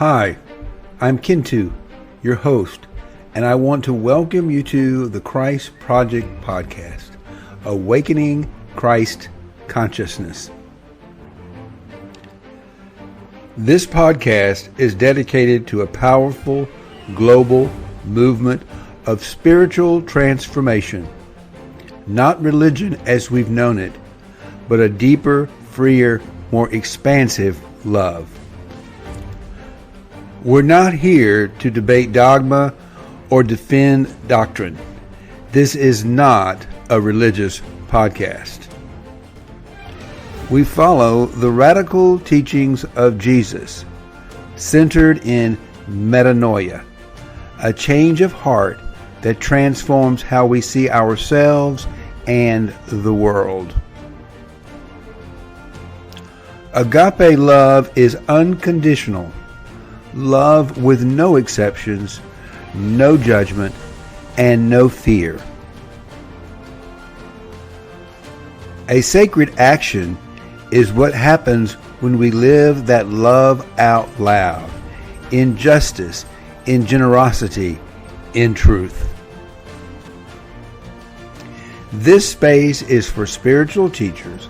Hi, I'm Kintu, your host, and I want to welcome you to the Christ Project podcast, Awakening Christ Consciousness. This podcast is dedicated to a powerful global movement of spiritual transformation, not religion as we've known it, but a deeper, freer, more expansive love. We're not here to debate dogma or defend doctrine. This is not a religious podcast. We follow the radical teachings of Jesus, centered in metanoia, a change of heart that transforms how we see ourselves and the world. Agape love is unconditional. Love with no exceptions, no judgment, and no fear. A sacred action is what happens when we live that love out loud, in justice, in generosity, in truth. This space is for spiritual teachers,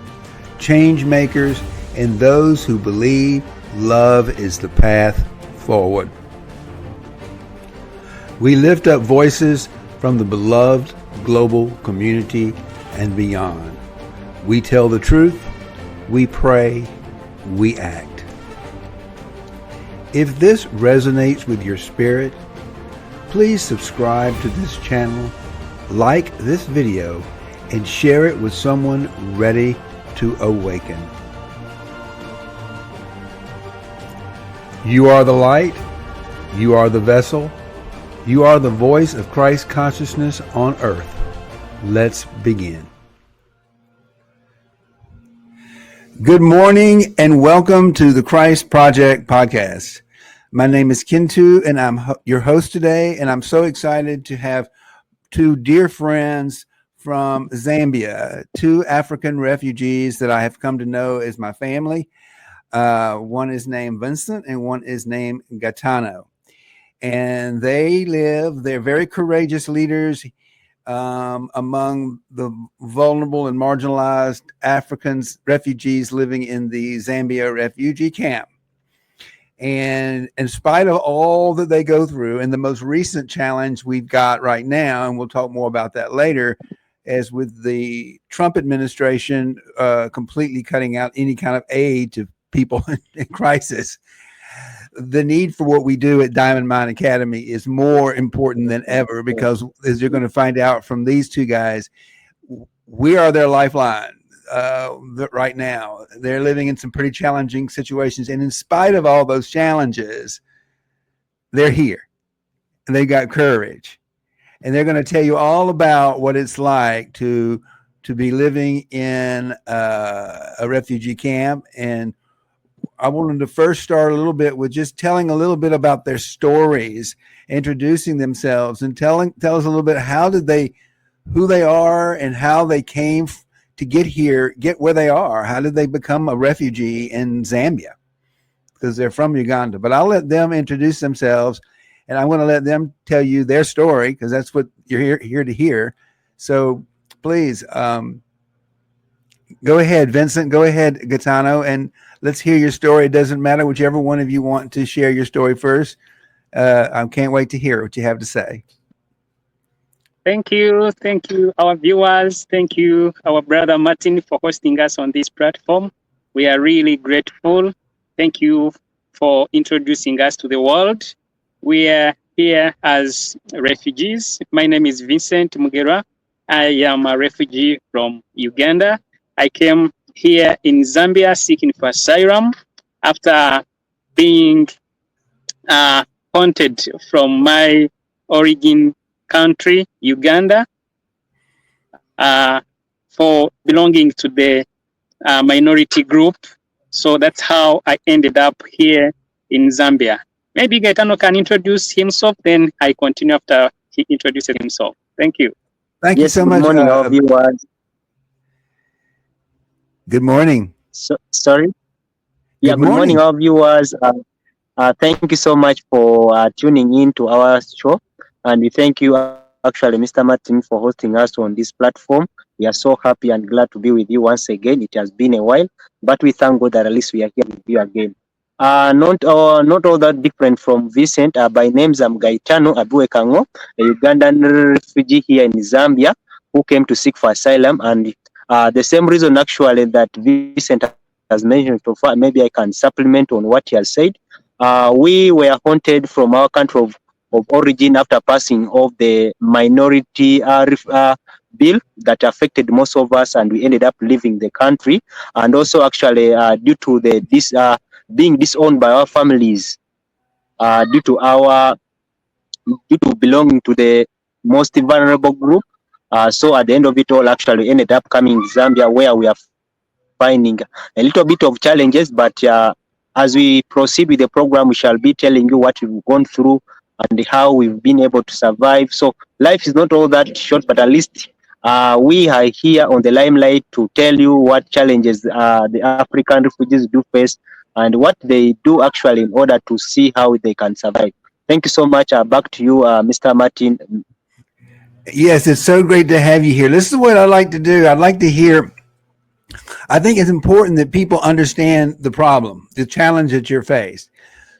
change makers, and those who believe love is the path forward. We lift up voices from the beloved global community and beyond. We tell the truth, we pray, we act. If this resonates with your spirit, please subscribe to this channel, like this video, and share it with someone ready to awaken. You are the light, you are the vessel, you are the voice of Christ consciousness on earth. Let's begin. Good morning and welcome to the Christ Project podcast. My name is Kintu and I'm your host today, and I'm so excited to have two dear friends from Zambia, two African refugees that I have come to know as my family. One is named Vicent and one is named Gaetano. And they're very courageous leaders among the vulnerable and marginalized Africans, refugees living in the Zambia refugee camp. And in spite of all that they go through, and the most recent challenge we've got right now, and we'll talk more about that later, as with the Trump administration completely cutting out any kind of aid to people in crisis, the need for what we do at Diamond Mine Academy is more important than ever, because as you're going to find out from these two guys, we are their lifeline right now. They're living in some pretty challenging situations, and in spite of all those challenges, they're here and they got courage, and they're going to tell you all about what it's like to be living in a refugee camp. And I wanted to first start a little bit with just telling a little bit about their stories, introducing themselves, and tell us a little bit who they are and how they came to get where they are. How did they become a refugee in Zambia? Because they're from Uganda. But I'll let them introduce themselves, and I'm going to let them tell you their story, because that's what you're here to hear. So please, go ahead, Vicent. Go ahead, Gaetano, and let's hear your story. It doesn't matter whichever one of you want to share your story first. I can't wait to hear what you have to say. Thank you, our viewers. Thank you, our brother Martin, for hosting us on this platform. We are really grateful. Thank you for introducing us to the world. We are here as refugees. My name is Vicent Mugera. I am a refugee from Uganda. I came here in Zambia seeking for asylum after being haunted from my origin country, Uganda, for belonging to the minority group. So that's how I ended up here in Zambia. Maybe Gaetano can introduce himself, then I continue after he introduces himself. Thank you. Thank you so much. Good morning, all viewers. Good morning. Sorry? Yeah, good morning, all viewers. Thank you so much for tuning in to our show. And we thank you, actually, Mr. Martin, for hosting us on this platform. We are so happy and glad to be with you once again. It has been a while, but we thank God that at least we are here with you again. Not all that different from Vicent. By names, I'm Gaetano Abuekango, a Ugandan refugee here in Zambia who came to seek for asylum. And the same reason, actually, that Vicent has mentioned so far, maybe I can supplement on what he has said. We were haunted from our country of origin after passing of the minority bill that affected most of us, and we ended up leaving the country. And also, actually, due to the this being disowned by our families, due to our due to belonging to the most vulnerable group. So at the end of it all, actually ended up coming Zambia, where we are finding a little bit of challenges. But as we proceed with the program, we shall be telling you what we've gone through and how we've been able to survive. So life is not all that short, but at least we are here on the limelight to tell you what challenges the African refugees do face and what they do actually in order to see how they can survive. Thank you so much. Back to you, Mr. Martin. Yes, it's so great to have you here. This is what I like to do. I'd like to hear. I think it's important that people understand the problem, the challenge that you're faced.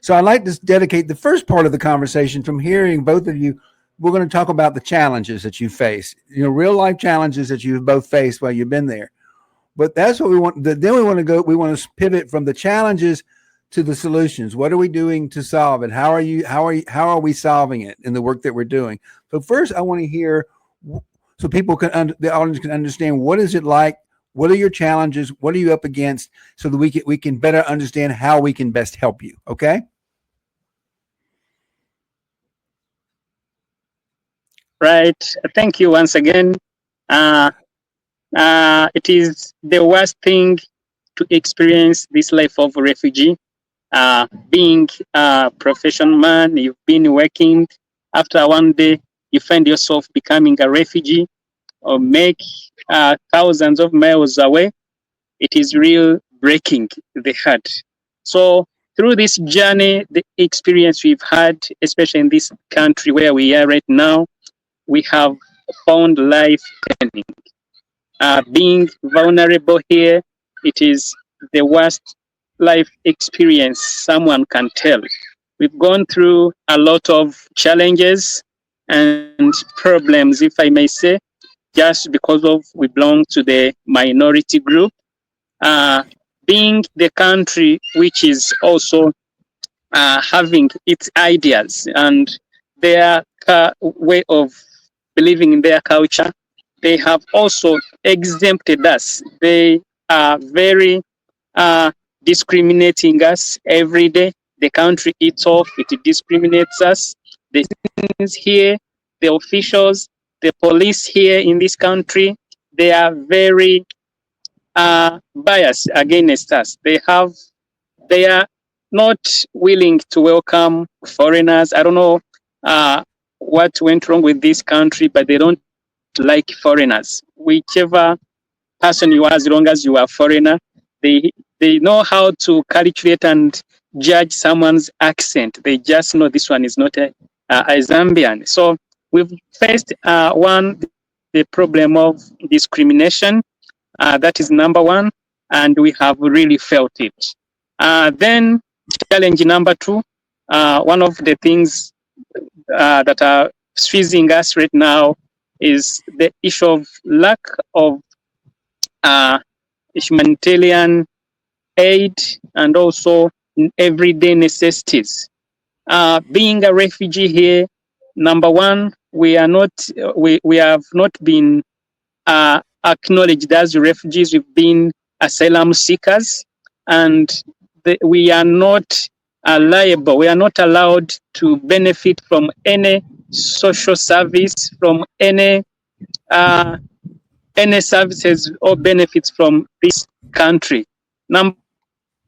So I'd like to dedicate the first part of the conversation from hearing both of you. We're going to talk about the challenges that you face, real life challenges that you've both faced while you've been there. But that's what we want. Then we want to go. We want to pivot from the challenges to the solutions. What are we doing to solve it? How are we solving it in the work that we're doing? So first, I want to hear so people can the audience can understand what is it like. What are your challenges? What are you up against? So that we can better understand how we can best help you. Okay. Right. Thank you once again. Uh, it is the worst thing to experience this life of a refugee. Being a professional man, you've been working. After one day, you find yourself becoming a refugee or make thousands of miles away. It is real breaking the heart. So through this journey, the experience we've had, especially in this country where we are right now, we have found life turning. Being vulnerable here, it is the worst life experience someone can tell. We've gone through a lot of challenges and problems, if I may say, just because of we belong to the minority group. Uh, Being the country which is also having its ideas and their way of believing in their culture, they have also exempted us. They are very uh, discriminating us every day. The country itself, it discriminates us. The citizens here, the officials, the police here in this country, they are very biased against us. They are not willing to welcome foreigners. I don't know uh, what went wrong with this country, but they don't like foreigners. Whichever person you are, as long as you are foreigner, they they know how to calculate and judge someone's accent. They just know this one is not a Zambian. So we've faced the problem of discrimination. That is number one, and we have really felt it. Then challenge number two, one of the things that are freezing us right now is the issue of lack of uh, humanitarian aid and also everyday necessities. Being a refugee here, number one, we have not been acknowledged as refugees. We've been asylum seekers, and we are not liable. We are not allowed to benefit from any social service, from uh, any services or benefits from this country. Number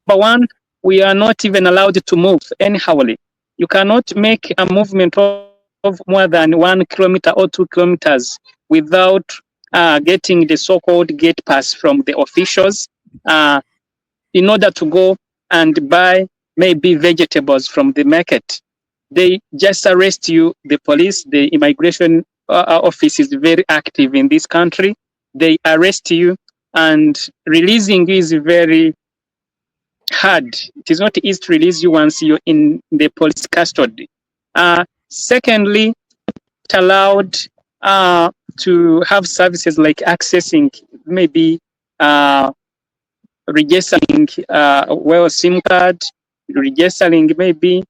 one, we are not even allowed to move anyhowly. You cannot make a movement of more than 1 kilometer or 2 kilometers without getting the so-called gate pass from the officials uh, in order to go and buy maybe vegetables from the market. They just arrest you. The police, the immigration office is very active in this country. They arrest you, and releasing you is very hard. It is not easy to release you once you're in the police custody. Secondly, it allowed to have services like accessing maybe registering SIM card, registering maybe.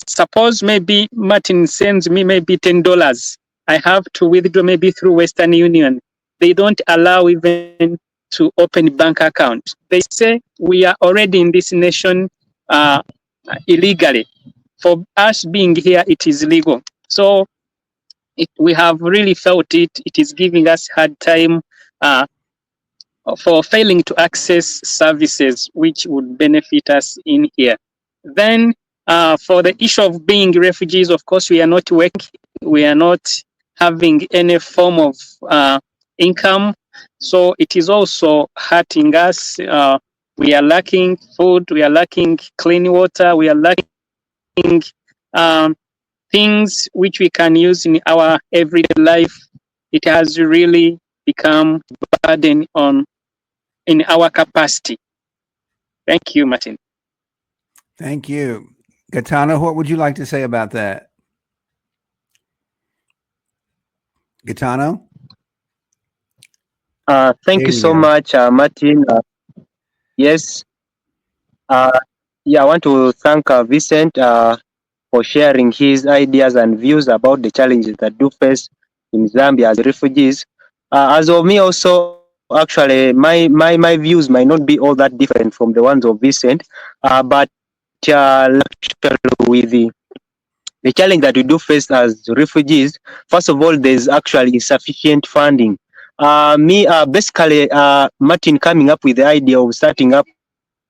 Suppose maybe Martin sends me maybe $10. I have to withdraw maybe through Western Union. They don't allow even to open bank account. They say we are already in this nation illegally. For us being here, it is legal. So we have really felt it. It is giving us hard time for failing to access services which would benefit us in here. Then for the issue of being refugees, of course, we are not working. We are not having any form of income. So it is also hurting us. We are lacking food. We are lacking clean water. We are lacking things which we can use in our everyday life. It has really become a burden in our capacity. Thank you, Martin. Thank you. Gaetano, what would you like to say about that? Gaetano? Thank you so go. much, Martin. Yes. Yeah, I want to thank Vicent for sharing his ideas and views about the challenges that do face in Zambia as refugees. As of me also, actually, my views might not be all that different from the ones of Vicent, but with the challenge that we do face as refugees, first of all, there's actually insufficient funding. Basically, Martin coming up with the idea of starting up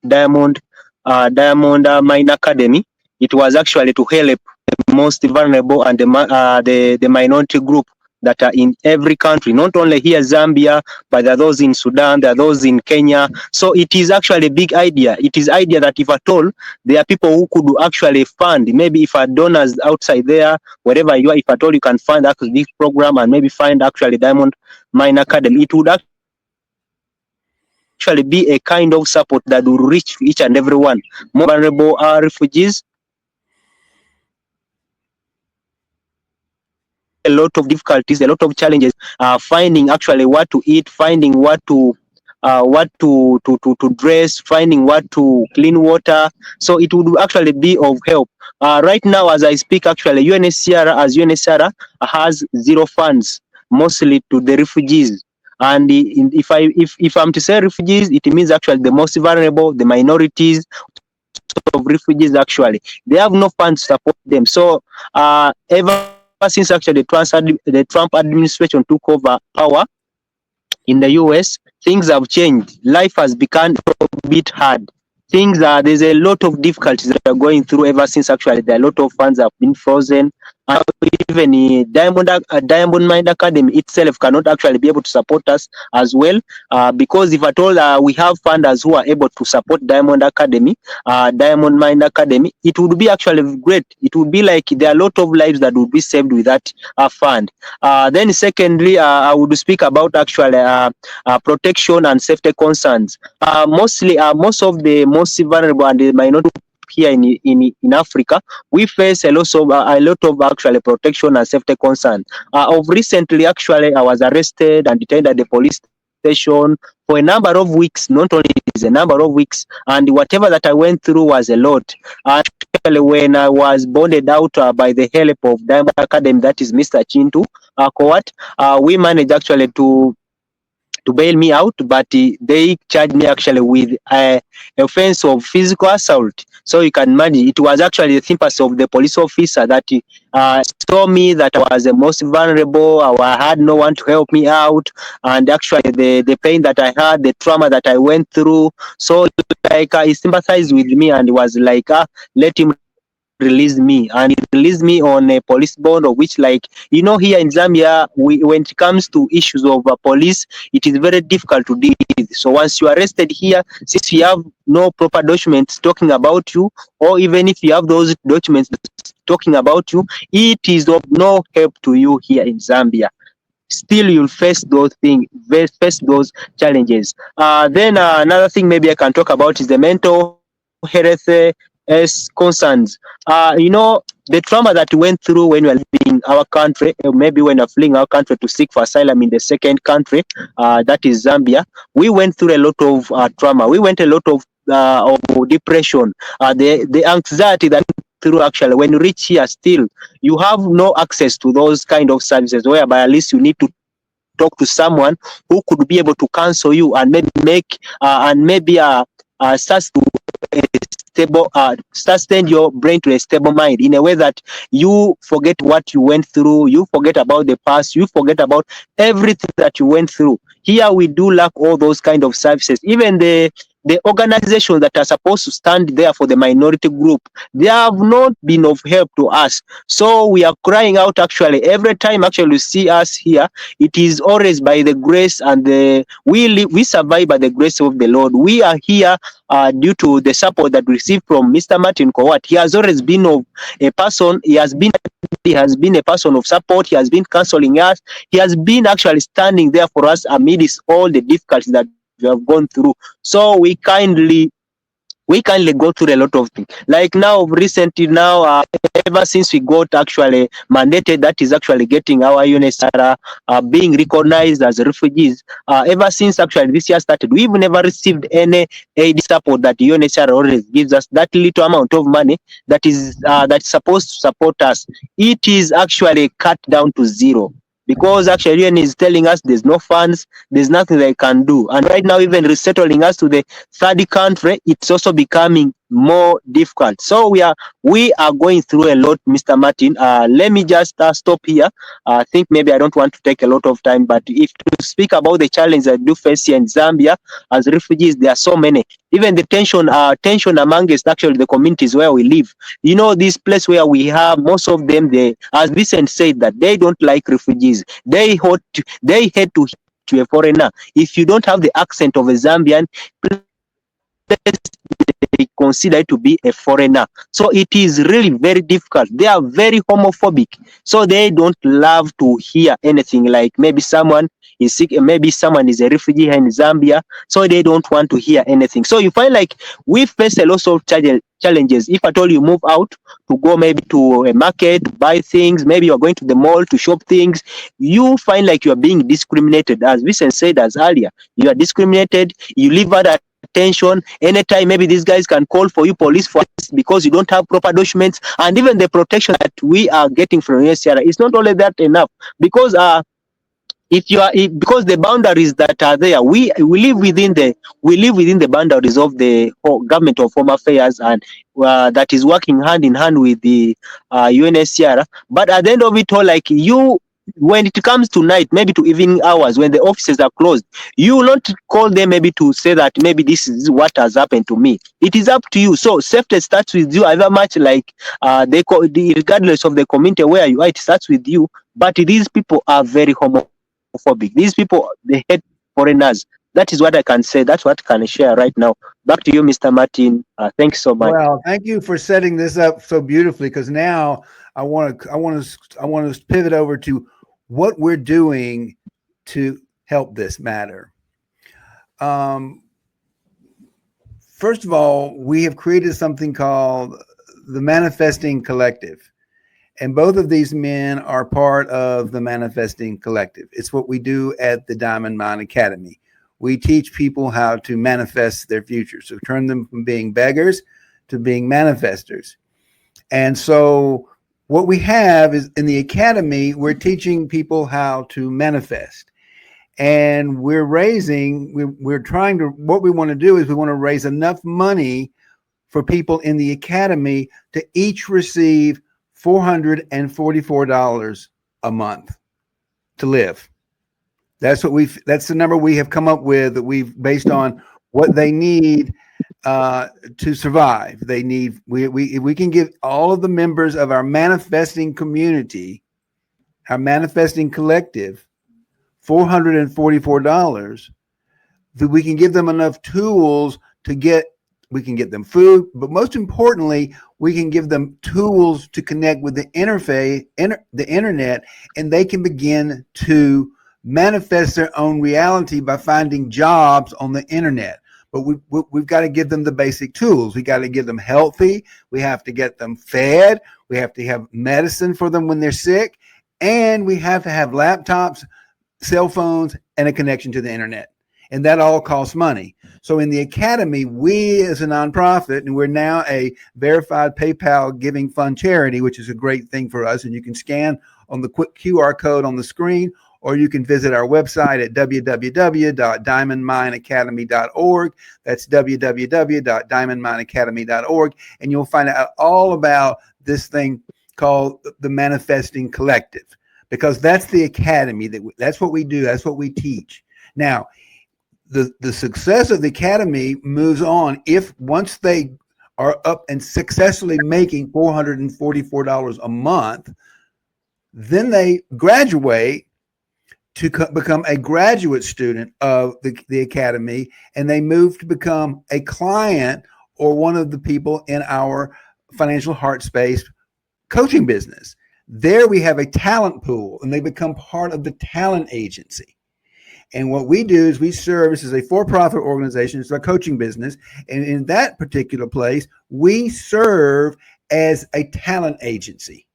Diamond Mine Academy. It was actually to help the most vulnerable and the minority group that are in every country, not only here Zambia, but there are those in Sudan, there are those in Kenya. So it is actually a big idea. It is idea that if at all there are people who could actually fund, maybe if are donors outside there, wherever you are, if at all you can fund actually this program and maybe find actually Diamond Mine Academy, it would actually be a kind of support that will reach each and everyone, more vulnerable refugees. A lot of difficulties, a lot of challenges, finding actually what to eat, finding what to dress, finding what to clean water. So it would actually be of help. Right now, as I speak, actually, UNHCR has zero funds, mostly to the refugees. And if I'm to say refugees, it means actually the most vulnerable, the minorities of refugees. Actually, they have no funds to support them. So ever since actually the Trump administration took over power in the US, things have changed. Life has become a bit hard. There's a lot of difficulties that are going through ever since actually there are a lot of funds have been frozen. Even Diamond Mine Academy itself cannot actually be able to support us as well, because if at all we have funders who are able to support Diamond Mine Academy, it would be actually great. It would be like there are a lot of lives that would be saved with that fund. Then secondly, I would speak about actually protection and safety concerns. Mostly, most of the most vulnerable and the minority here in Africa, we face a lot of actually protection and safety concern. Of recently, actually, I was arrested and detained at the police station for a number of weeks. Not only is a number of weeks, and whatever that I went through was a lot. Actually, when I was bonded out by the help of Diamond Academy, that is Mr. Chintu Kowat, we managed actually to bail me out, but they charged me actually with offense of physical assault. So you can imagine, it was actually the sympathy of the police officer that saw me that I was the most vulnerable. I had no one to help me out, and actually the pain that I had, the trauma that I went through. So like he sympathized with me and was like, let him released me, and he released me on a police bond, of which, like, here in Zambia, when it comes to issues of police, it is very difficult to deal with. So once you are arrested here, since you have no proper documents talking about you, or even if you have those documents talking about you, it is of no help to you here in Zambia. Still, you'll face those things, face those challenges. Then another thing maybe I can talk about is the mental health concerns. The trauma that we went through when we were leaving our country, maybe when we're fleeing our country to seek for asylum in the second country, that is Zambia. We went through a lot of trauma. We went a lot of depression, the anxiety that through. Actually, when you reach here, still you have no access to those kind of services, whereby at least you need to talk to someone who could be able to counsel you and maybe make and maybe start to stable sustain your brain to a stable mind, in a way that you forget what you went through, you forget about the past, you forget about everything that you went through. Here we do lack all those kind of services. Even the organizations that are supposed to stand there for the minority group, they have not been of help to us. So we are crying out. Actually, every time actually you see us here, it is always by the grace and we survive by the grace of the Lord. We are here due to the support that we receive from Mr. Martin Kowat. He has always been of a person. He has been a person of support. He has been counseling us. He has been actually standing there for us amidst all the difficulties that we have gone through. So we kindly go through a lot of things. Like now, recently now, ever since we got actually mandated, that is actually getting our UNHCR being recognized as refugees. Ever since actually this year started, we've never received any aid support that the UNHCR always gives us. That little amount of money that is that's supposed to support us, it is actually cut down to zero. Because actually UN is telling us there's no funds, there's nothing they can do. And right now, even resettling us to the third country, it's also becoming more difficult. So we are going through a lot, Mr. Martin. Let me just stop here. I think maybe I don't want to take a lot of time, but if to speak about the challenge that do face here in Zambia as refugees, there are so many. Even the tension amongst actually the communities where we live. This place where we have most of them, as Vicent said, that they don't like refugees. They hate to a foreigner. If you don't have the accent of a Zambian, they consider it to be a foreigner. So it is really very difficult. They are very homophobic. So they don't love to hear anything like maybe someone is sick, maybe someone is a refugee here in Zambia. So they don't want to hear anything. So you find like we face a lot of challenges. If at all you move out to go maybe to a market to buy things, maybe you're going to the mall to shop things, you find like you are being discriminated. As Vicent said as earlier, you are discriminated, you live at attention anytime. Maybe these guys can call for you police for because you don't have proper documents. And even the protection that we are getting from UNHCR is not only that enough, because because the boundaries that are there, we live within the boundaries of the government of Home Affairs, and that is working hand in hand with the UNHCR. But at the end of it all, like when it comes to night, maybe to evening hours, when the offices are closed, you will not call them maybe to say that maybe this is what has happened to me. It is up to you. So safety starts with you, however much like regardless of the community where you are, it starts with you. But these people are very homophobic. These people, they hate foreigners. That is what I can say. That's what I can share right now. Back to you, Mr. Martin. Thanks so much. Well, thank you for setting this up so beautifully, because now I want to pivot over to what we're doing to help this matter. First of all, we have created something called the Manifesting Collective. And both of these men are part of the Manifesting Collective. It's what we do at the Diamond Mine Academy. We teach people how to manifest their future. So turn them from being beggars to being manifestors. And so what we have is in the academy, we're teaching people how to manifest. And what we want to do is we want to raise enough money for people in the academy to each receive $444 a month to live. That's the number we have come up with, that we've based on what they need to survive. They need, we can give all of the members of our manifesting community, our manifesting collective, $444, that we can give them enough tools to get, we can get them food, but most importantly, we can give them tools to connect with the the internet, and they can begin to manifest their own reality by finding jobs on the internet. But we've got to give them the basic tools. We got to get them healthy. We have to get them fed. We have to have medicine for them when they're sick. And we have to have laptops, cell phones, and a connection to the internet. And that all costs money. So in the Academy, we as a nonprofit, and we're now a verified PayPal giving fund charity, which is a great thing for us. And you can scan on the quick QR code on the screen, or you can visit our website at www.diamondmineacademy.org. That's www.diamondmineacademy.org. And you'll find out all about this thing called the Manifesting Collective, because that's the Academy. That's what we do. That's what we teach. Now, the success of the Academy moves on if once they are up and successfully making $444 a month, then they graduate to become a graduate student of the Academy, and they move to become a client or one of the people in our financial heart space coaching business. There we have a talent pool, and they become part of the talent agency. And what we do is we serve, this is a for-profit organization, it's a coaching business. And in that particular place, we serve as a talent agency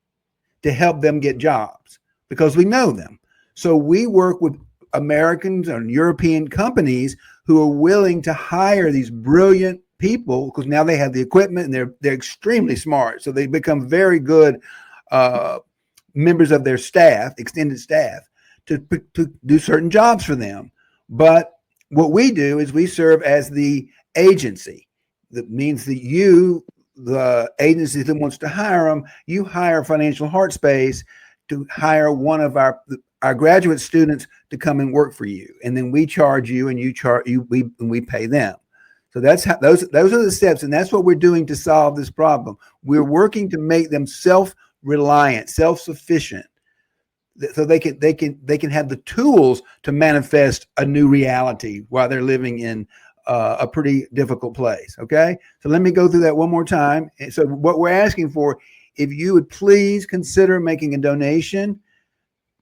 to help them get jobs because we know them. So we work with Americans and European companies who are willing to hire these brilliant people because now they have the equipment and they're extremely smart. So they become very good members of their staff, extended staff, to do certain jobs for them. But what we do is we serve as the agency. That means that you, the agency that wants to hire them, you hire Financial Heart Space to hire one of our graduate students to come and work for you. And then we charge you and we pay them. So that's how those are the steps. And that's what we're doing to solve this problem. We're working to make them self-reliant, self-sufficient, so they can have the tools to manifest a new reality while they're living in a pretty difficult place. Okay, so let me go through that one more time. So what we're asking for, if you would please consider making a donation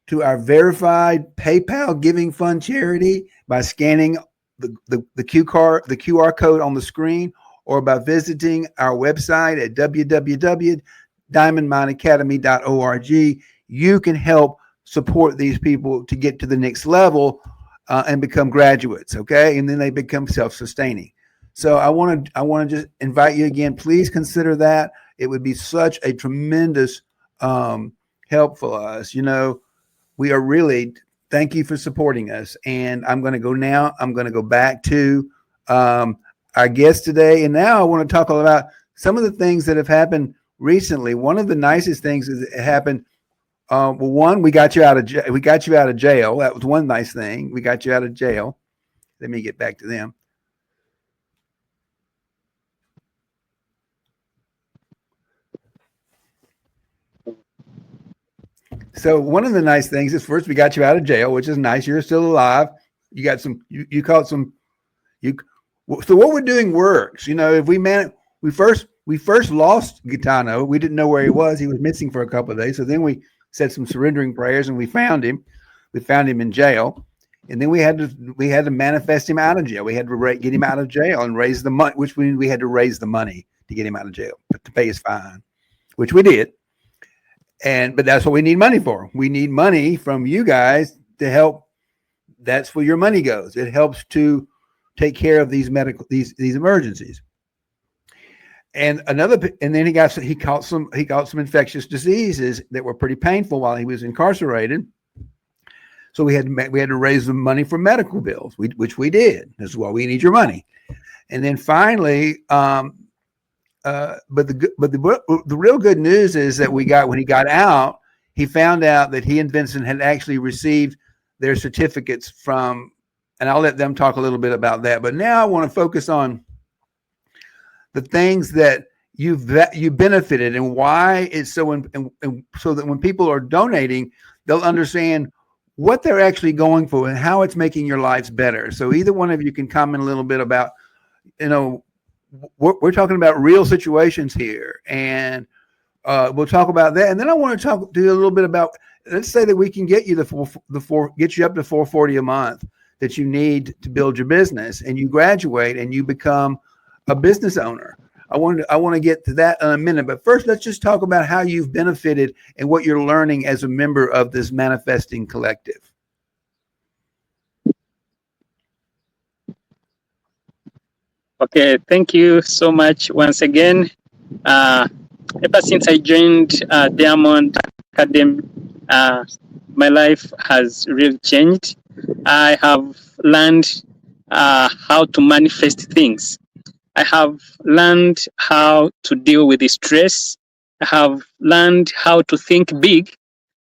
to our verified PayPal giving fund charity by scanning the QR code on the screen, or by visiting our website at www.diamondmineacademy.org. You can help support these people to get to the next level and become graduates, okay? And then they become self-sustaining. So I want to just invite you again, please consider that. It would be such a tremendous help for us. You know, we are really, thank you for supporting us. And I'm going to go back to our guest today. And now I want to talk about some of the things that have happened recently. One of the nicest things that happened. Well, one, we got you out of jail. That was one nice thing. We got you out of jail. Let me get back to them. So one of the nice things is, first, we got you out of jail, which is nice. You're still alive. You got some. You caught some. So what we're doing works. You know, if we first lost Gaetano. We didn't know where he was. He was missing for a couple of days. So then we said some surrendering prayers, and we found him. We found him in jail, and then we had to manifest him out of jail. We had to get him out of jail and raise the money, which we had to raise the money to get him out of jail, to pay his fine, which we did. But that's what we need money for. We need money from you guys to help. That's where your money goes. It helps to take care of these emergencies. And then he caught some infectious diseases that were pretty painful while he was incarcerated. So we had to raise the money for medical bills, which we did. That's why we need your money. And then finally, but the real good news is that when he got out, he found out that he and Vincent had actually received their certificates from, and I'll let them talk a little bit about that. But now I want to focus on the things that you benefited and why it's so, and so that when people are donating, they'll understand what they're actually going for and how it's making your lives better. So either one of you can comment a little bit about, you know, we're talking about real situations here, and we'll talk about that. And then I want to talk to you a little bit about, let's say that we can get you get you up to $440 a month that you need to build your business, and you graduate and you become a business owner. I want to get to that in a minute, but first let's just talk about how you've benefited and what you're learning as a member of this manifesting collective. Okay, thank you so much once again. Ever since I joined Diamond Academy, my life has really changed. I have learned how to manifest things. I have learned how to deal with the stress. I have learned how to think big.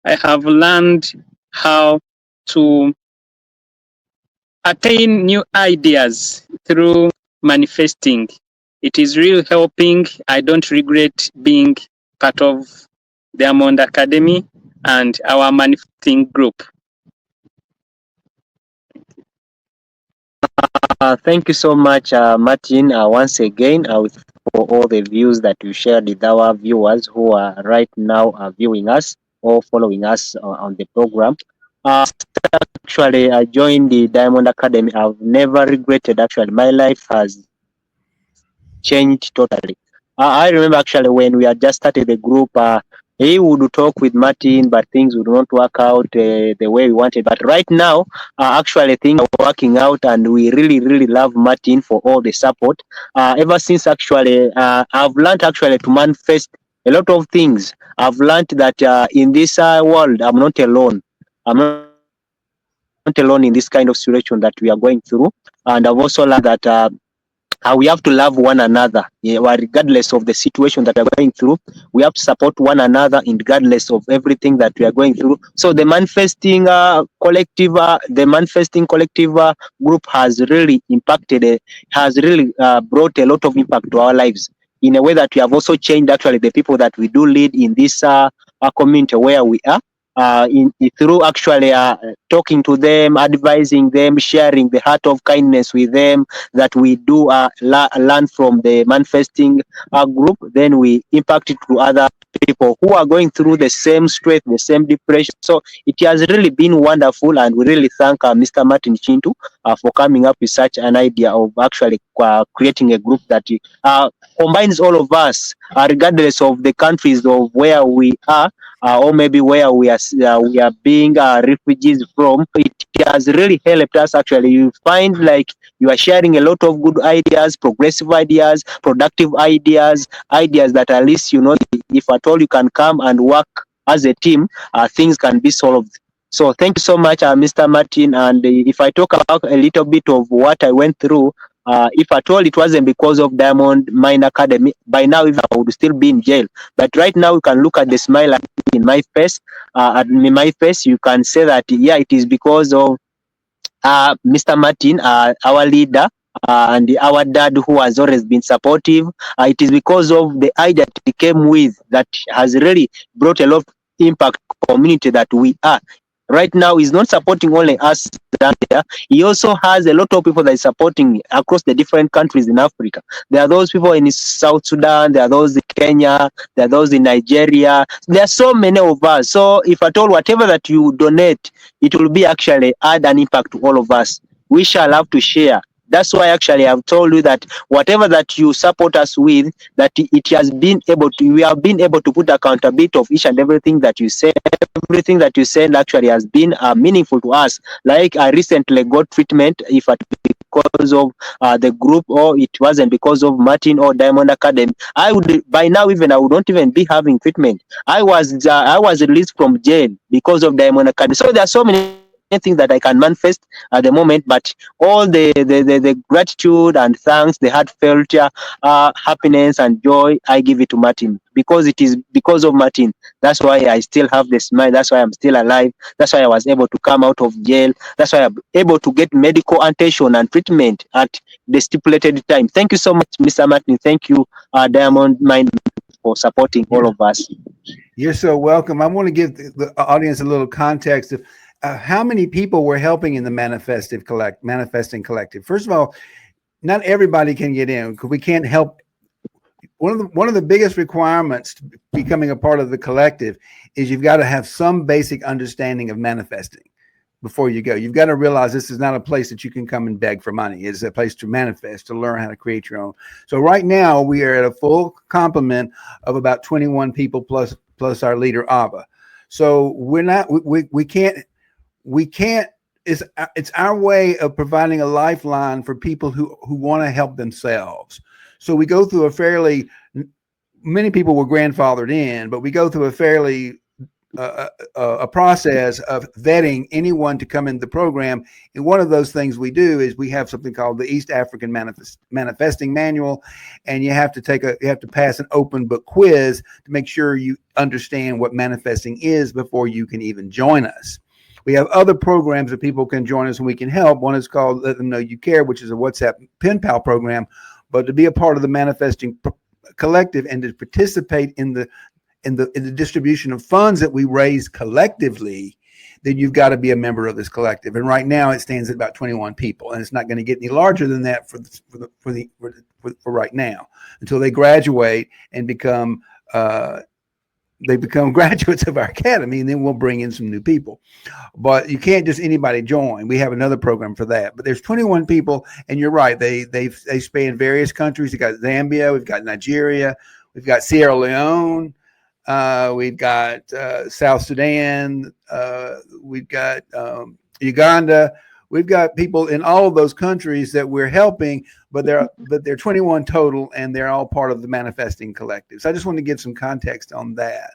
I have learned how to attain new ideas through manifesting. It is really helping. I don't regret being part of Diamond Academy and our manifesting group. Thank you so much, Martin, once again, for all the views that you shared with our viewers who are right now viewing us or following us on the program. Actually, I joined the Diamond Academy. I've never regretted. Actually, my life has changed totally. I remember actually when we had just started the group, he would talk with Martin, but things would not work out the way we wanted. But right now, actually things are working out, and we really, really love Martin for all the support. Ever since actually, I've learned actually to manifest a lot of things. I've learned that in this world, I'm not alone. I'm not alone in this kind of situation that we are going through. And I've also learned that we have to love one another, regardless of the situation that we are going through. We have to support one another, regardless of everything that we are going through. So the manifesting collective group has really impacted, has really brought a lot of impact to our lives in a way that we have also changed actually the people that we do lead in this community where we are. Through actually talking to them, advising them, sharing the heart of kindness with them, that we do learn from the manifesting group, then we impact it to other people who are going through the same stress, the same depression. So it has really been wonderful, and we really thank Mr. Martin Chintu for coming up with such an idea of actually creating a group that combines all of us, regardless of the countries of where we are. Or maybe where we are being refugees from. It has really helped us. Actually, you find like you are sharing a lot of good ideas, progressive ideas, productive ideas, ideas that at least, you know, if at all you can come and work as a team, things can be solved. So thank you so much, Mr. Martin. And if I talk about a little bit of what I went through, if at all it wasn't because of Diamond Mine Academy, by now even I would still be in jail. But right now you can look at the smile in my face. You can say that, yeah, it is because of Mr. Martin, our leader, and our dad who has always been supportive. It is because of the idea that he came with that has really brought a lot of impact community that we are. Right now, he's not supporting only us Zambia. He also has a lot of people that is supporting across the different countries in Africa. There are those people in South Sudan, there are those in Kenya, there are those in Nigeria. There are so many of us. So if at all, whatever that you donate, it will be actually add an impact to all of us. We shall have to share. That's why actually I've told you that whatever that you support us with, that it has been able to, we have been able to put accountability of each and everything that you say. Everything that you said actually has been meaningful to us. Like I recently got treatment, if at because of the group, or it wasn't because of Martin or Diamond Academy, I would by now even I would not even be having treatment. I was released from jail because of Diamond Academy. So there are so many anything that I can manifest at the moment, but all the gratitude and thanks, the heartfelt happiness and joy, I give it to Martin, because it is because of Martin. That's why I still have the smile. That's why I'm still alive. That's why I was able to come out of jail. That's why I'm able to get medical attention and treatment at the stipulated time. Thank you so much, Mr. Martin. Thank you, Diamond Mind, for supporting all of us. You're so welcome. I want to give the audience a little context of how many people we're helping in the manifesting collective. First of all, not everybody can get in because we can't help. One of the biggest requirements to becoming a part of the collective is you've got to have some basic understanding of manifesting before you go. You've got to realize this is not a place that you can come and beg for money. It's a place to manifest, to learn how to create your own. So right now we are at a full complement of about 21 people plus our leader Abba. So we can't it's our way of providing a lifeline for people who want to help themselves. So we go through many people were grandfathered in, but we go through a fairly a process of vetting anyone to come in the program. And one of those things we do is we have something called the East African Manifesting Manual, and you have to pass an open book quiz to make sure you understand what manifesting is before you can even join us. We have other programs that people can join us and we can help. One is called Let Them Know You Care, which is a WhatsApp pen pal program. But to be a part of the manifesting collective and to participate in the distribution of funds that we raise collectively, then you've got to be a member of this collective. And right now it stands at about 21 people, and it's not going to get any larger than that for right now until they graduate and become graduates of our academy, and then we'll bring in some new people. But you can't just anybody join. We have another program for that. But there's 21 people, and you're right. They span various countries. We've got Zambia, we've got Nigeria, we've got Sierra Leone, we've got South Sudan, we've got Uganda. We've got people in all of those countries that we're helping, but they're 21 total, and they're all part of the Manifesting Collective. So I just want to give some context on that.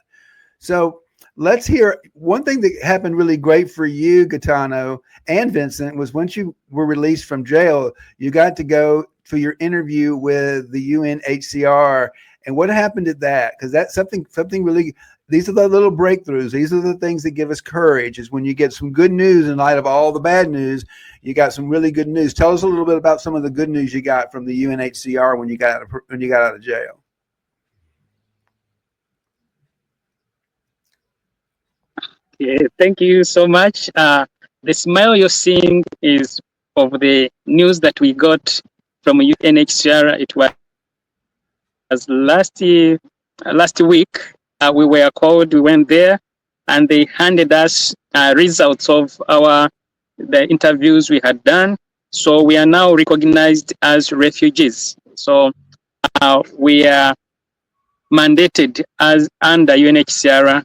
So let's hear one thing that happened really great for you, Gaetano and Vicent, was once you were released from jail, you got to go for your interview with the UNHCR. And what happened at that? Because that's something really. These are the little breakthroughs. These are the things that give us courage, is when you get some good news in light of all the bad news, you got some really good news. Tell us a little bit about some of the good news you got from the UNHCR when you got out of jail. Yeah, thank you so much. The smile you're seeing is of the news that we got from UNHCR. It was last week. We were called, we went there, and they handed us results of the interviews we had done. So we are now recognized as refugees. So we are mandated as under UNHCR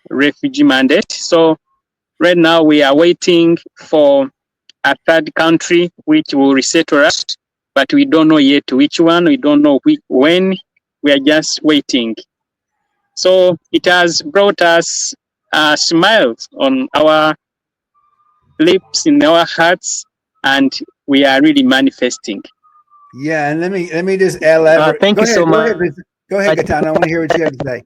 refugee mandate. So right now we are waiting for a third country which will resettle us, but we don't know yet which one. We don't know when. We are just waiting. So it has brought us smiles on our lips, in our hearts, and we are really manifesting. Yeah, and let me just elaborate. Thank you so much. Go ahead, Gaetano. I want to hear what you have to say.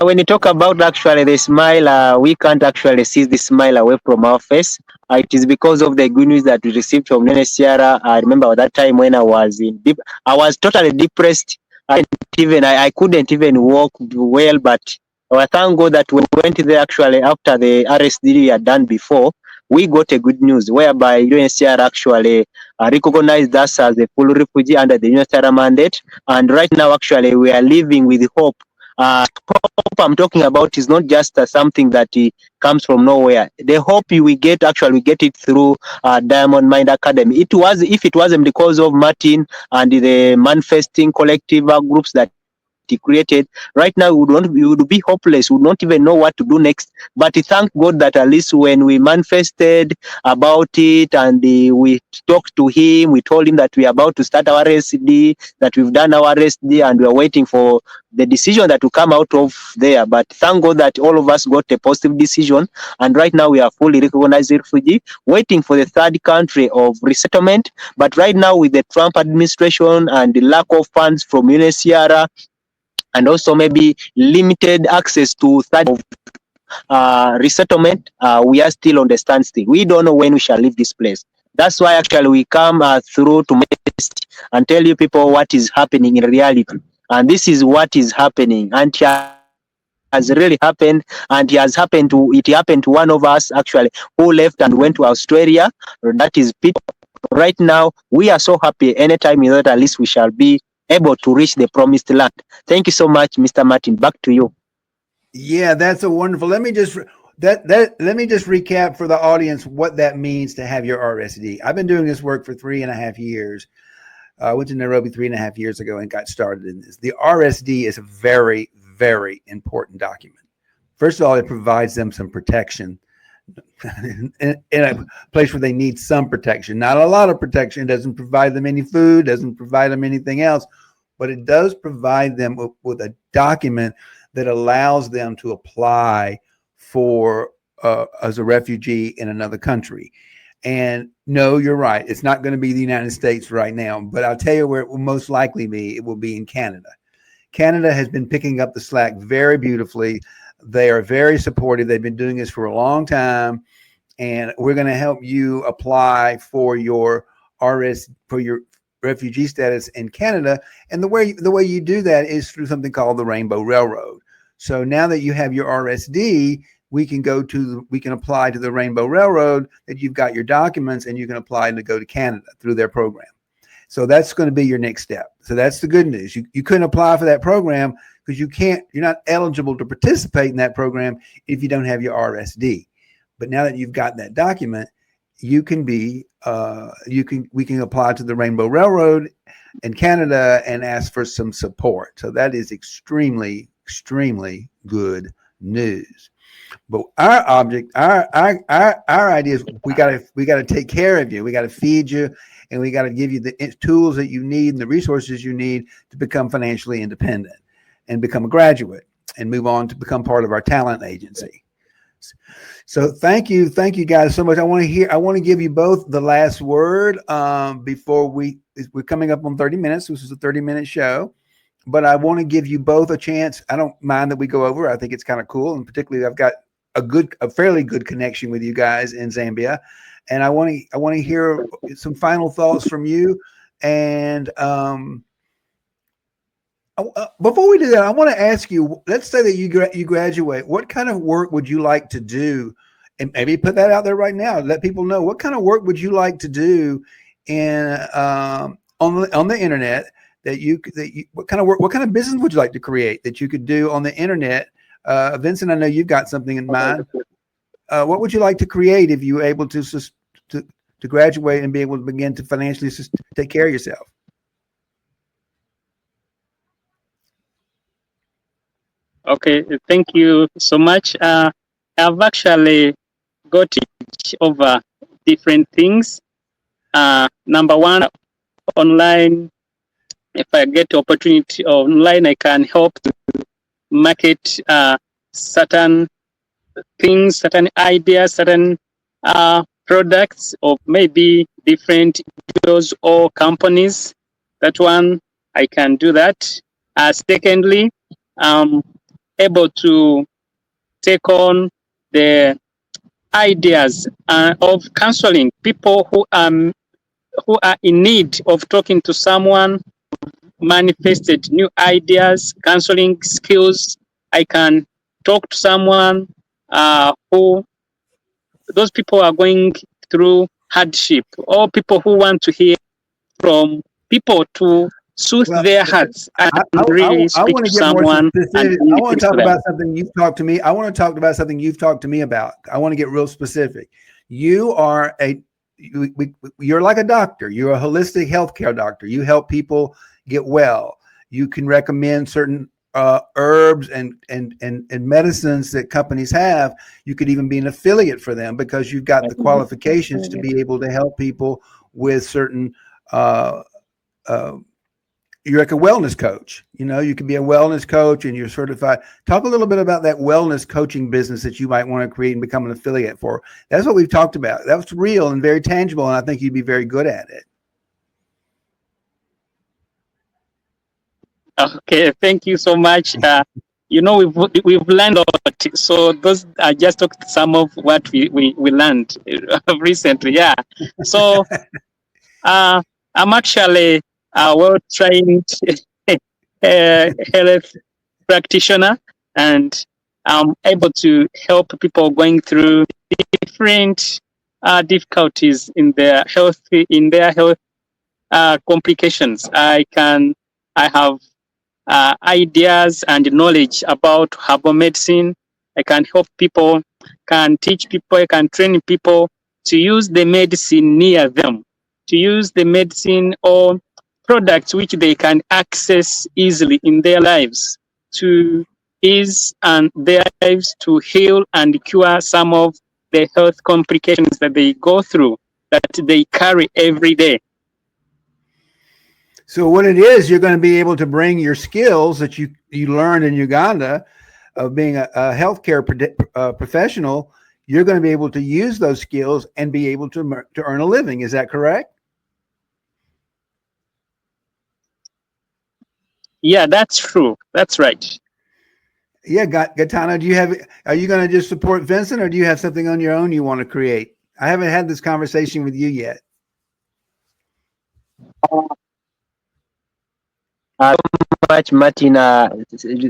When you talk about actually the smile, we can't actually see the smile away from our face. It is because of the good news that we received from UNHCR. I remember that time when I was I was totally depressed. I couldn't even walk well, but I thank God that we went there actually after the arrest we had done before. We got a good news whereby UNHCR actually recognized us as a full refugee under the UNHCR mandate. And right now, actually, we are living with hope. Hope I'm talking about is not just something that comes from nowhere. The hope we get it through Diamond Mind Academy. If it wasn't because of Martin and the manifesting collective groups that created, right now we would be hopeless. We would not even know what to do next. But thank God that at least when we manifested about it and we talked to him, we told him that we are about to start our RSD, that we've done our RSD and we are waiting for the decision that will come out of there. But thank God that all of us got a positive decision, and right now we are fully recognized refugee, waiting for the third country of resettlement. But right now, with the Trump administration and the lack of funds from UNHCR, and also maybe limited access to third resettlement, we are still on the standstill. We don't know when we shall leave this place. That's why actually we come through to and tell you people what is happening in reality. And this is what is happening, and it has really happened, and it happened to one of us actually who left and went to Australia. That is Peter. Right now, we are so happy. Anytime you that, at least we shall be able to reach the promised land. Thank you so much, Mr. Martin. Back to you. Yeah, that's a wonderful. Let me just recap for the audience what that means to have your RSD. I've been doing this work for 3.5 years. I went to Nairobi 3.5 years ago and got started in this. The RSD is a very, very important document. First of all, it provides them some protection in a place where they need some protection. Not a lot of protection. It doesn't provide them any food, doesn't provide them anything else, but it does provide them with a document that allows them to apply for as a refugee in another country. And no, you're right. It's not going to be the United States right now, but I'll tell you where it will most likely be. It will be in Canada. Canada has been picking up the slack very beautifully. They are very supportive. They've been doing this for a long time, and we're going to help you apply for your refugee status in Canada. And the way you do that is through something called the Rainbow Railroad. So now that you have your RSD, we can apply to the Rainbow Railroad that you've got your documents, and you can apply to go to Canada through their program. So that's going to be your next step. So that's the good news. You couldn't apply for that program because you're not eligible to participate in that program if you don't have your RSD. But now that you've got that document, we can apply to the Rainbow Railroad in Canada and ask for some support. So that is extremely, extremely good news. But our object, our idea is we got to take care of you. We got to feed you, and we got to give you the tools that you need and the resources you need to become financially independent and become a graduate and move on to become part of our talent agency. So thank you guys so much. I want to give you both the last word before we're coming up on 30 minutes. This is a 30-minute show. But I want to give you both a chance. I don't mind that we go over. I think it's kind of cool. And particularly, I've got a fairly good connection with you guys in Zambia. And I want to hear some final thoughts from you. And before we do that, I want to ask you, let's say that you graduate. What kind of work would you like to do? And maybe put that out there right now. Let people know, what kind of work would you like to do on the internet? What kind of business would you like to create that you could do on the internet? Vincent, I know you've got something in mind. What would you like to create if you were able to graduate and be able to begin to financially take care of yourself? Okay, thank you so much. I've actually got over different things. Number one, online. If I get opportunity online, I can help to market certain things, certain ideas, certain products of maybe different individuals or companies. That one, I can do that. Secondly, able to take on the ideas of counseling people who are in need of talking to someone, manifested new ideas, counseling skills. I can talk to someone who those people are going through hardship, or people who want to hear from people to soothe their hearts and really speak to someone. I want to talk about something you've talked to me. I want to talk about something you've talked to me about. I want to get real specific. You're like a doctor. You're a holistic healthcare doctor. You help people get well. You can recommend certain herbs and medicines that companies have, you could even be an affiliate for them because you've got the qualifications to be able to help people with certain. Uh, uh, you're like a wellness coach. You know, you can be a wellness coach and you're certified. Talk a little bit about that wellness coaching business that you might want to create and become an affiliate for. That's what we've talked about. That's real and very tangible, and I think you'd be very good at it. Okay, thank you so much. We've learned a lot. So those are just some of what we learned recently. Yeah. So I'm actually a well-trained health practitioner, and I'm able to help people going through different difficulties in their health complications. I have ideas and knowledge about herbal medicine. I can help people, can teach people, I can train people to use the medicine near them, to use the medicine or products which they can access easily in their lives, to ease and their lives, to heal and cure some of the health complications that they go through, that they carry every day. So what it is, you're going to be able to bring your skills that you learned in Uganda of being a healthcare professional. You're going to be able to use those skills and be able to earn a living. Is that correct? Yeah, that's true. That's right. Yeah, Gaetano, are you going to just support Vincent, or do you have something on your own you want to create? I haven't had this conversation with you yet. Much, Martin.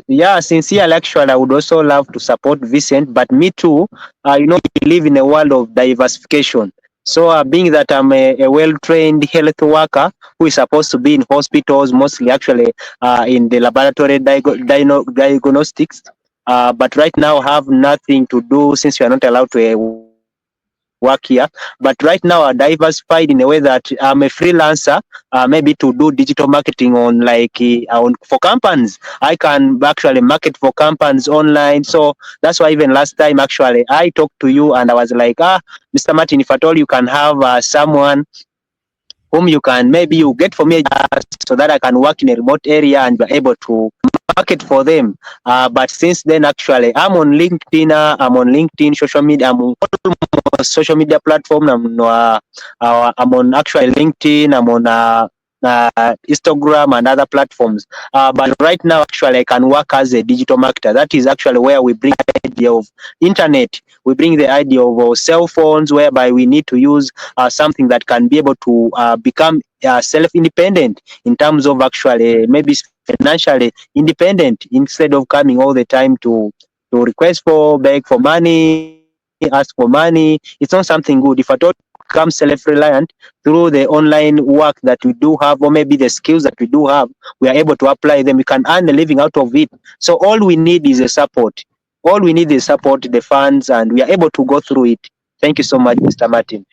Yeah, sincerely, actually, I would also love to support Vicent, but me too. We live in a world of diversification. So, being that I'm a well-trained health worker who is supposed to be in hospitals, mostly actually in the laboratory diagnostics, but right now have nothing to do since we are not allowed to work here. But right now, I diversified in a way that I'm a freelancer, maybe to do digital marketing for companies. I can actually market for companies online. So that's why even last time actually I talked to you and I was like, Mr. Martin, if at all you can have someone whom you can maybe you get for me so that I can work in a remote area and be able to market for them. But since then, actually, I'm on LinkedIn. Social media. I'm on social media platform. I'm on actually LinkedIn. I'm on Instagram and other platforms. But right now, actually, I can work as a digital marketer. That is actually where we bring the idea of internet. We bring the idea of our cell phones, whereby we need to use something that can be able to become self-independent in terms of actually maybe financially independent instead of coming all the time to request for, beg for money, ask for money. It's not something good. If at all become self-reliant through the online work that we do have, or maybe the skills that we do have, we are able to apply them. We can earn a living out of it. So all we need is a support. All we need is support, the funds, and we are able to go through it. Thank you so much, Mr. Martin.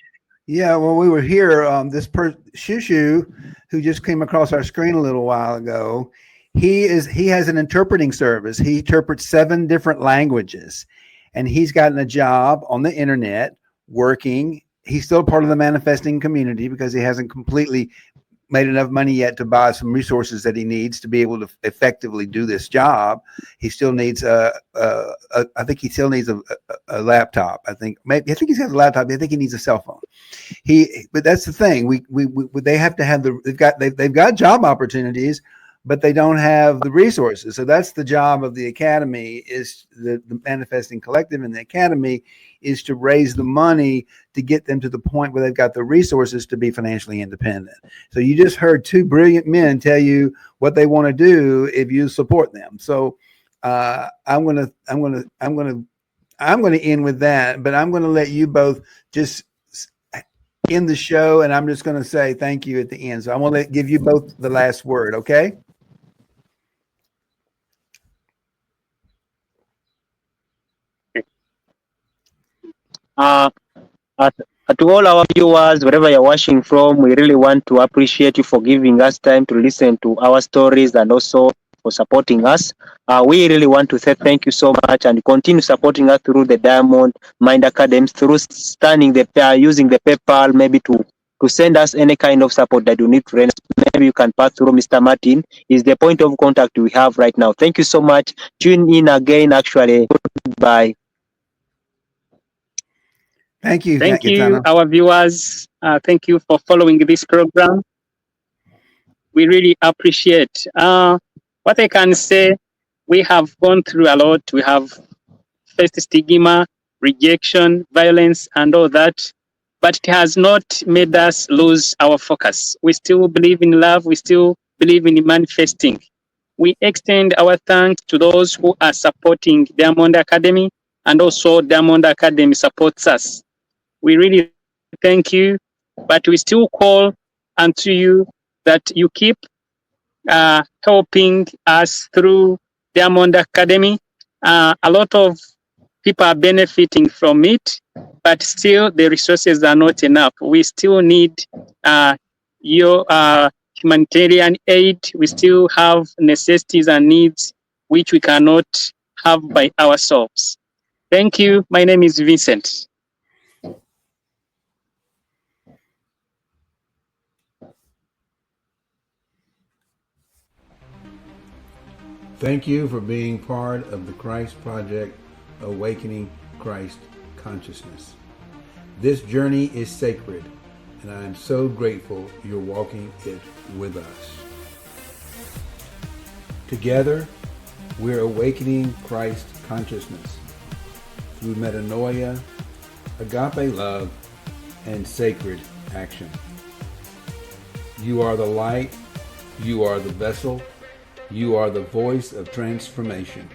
Yeah, well, we were here. This Shushu, who just came across our screen a little while ago, he has an interpreting service. He interprets 7 different languages, and he's gotten a job on the internet working. He's still part of the manifesting community because he hasn't completely made enough money yet to buy some resources that he needs to be able to effectively do this job. He still needs I think he still needs a laptop. I think he's got a laptop. I think he needs a cell phone. But that's the thing. They have to have they've got job opportunities, but they don't have the resources. So that's the job of the academy, is the Manifesting Collective and the academy is to raise the money to get them to the point where they've got the resources to be financially independent. So you just heard 2 brilliant men tell you what they want to do if you support them. So I'm going to end with that, but I'm going to let you both just end the show, and I'm just going to say thank you at the end. So I'm going to give you both the last word. Okay. To all our viewers, wherever you're watching from, we really want to appreciate you for giving us time to listen to our stories and also for supporting us. We really want to say thank you so much, and continue supporting us through the Diamond Mind Academy, through using the PayPal, maybe to send us any kind of support that you need to render. Maybe you can pass through Mr. Martin. Is the point of contact we have right now. Thank you so much. Tune in again, actually. Goodbye. Thank you, Thank you, Gaetano. our viewers. Thank you for following this program. We really appreciate. What I can say, we have gone through a lot. We have faced stigma, rejection, violence, and all that. But it has not made us lose our focus. We still believe in love. We still believe in manifesting. We extend our thanks to those who are supporting Diamond Academy, and also Diamond Academy supports us. We really thank you, but we still call unto you that you keep helping us through Diamond Academy. A lot of people are benefiting from it, but still the resources are not enough. We still need your humanitarian aid. We still have necessities and needs which we cannot have by ourselves. Thank you. My name is Vicent. Thank you for being part of the Christ Project, Awakening Christ Consciousness. This journey is sacred, and I am so grateful you're walking it with us. Together, we're awakening Christ consciousness through metanoia, agape love, and sacred action. You are the light, you are the vessel, you are the voice of transformation.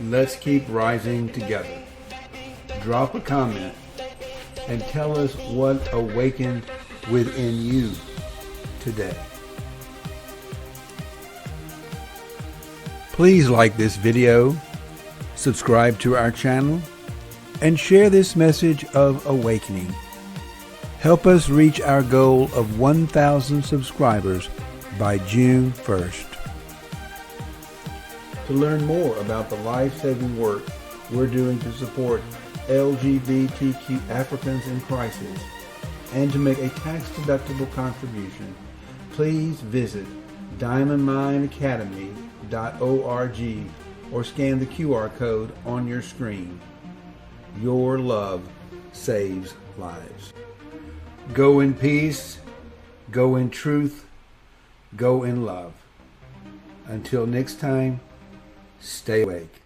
Let's keep rising together. Drop a comment and tell us what awakened within you today. Please like this video, subscribe to our channel, and share this message of awakening. Help us reach our goal of 1,000 subscribers by June 1st. To learn more about the life-saving work we're doing to support LGBTQ Africans in crisis and to make a tax-deductible contribution, please visit diamondmindacademy.org or scan the QR code on your screen. Your love saves lives. Go in peace, go in truth, go in love. Until next time, stay awake.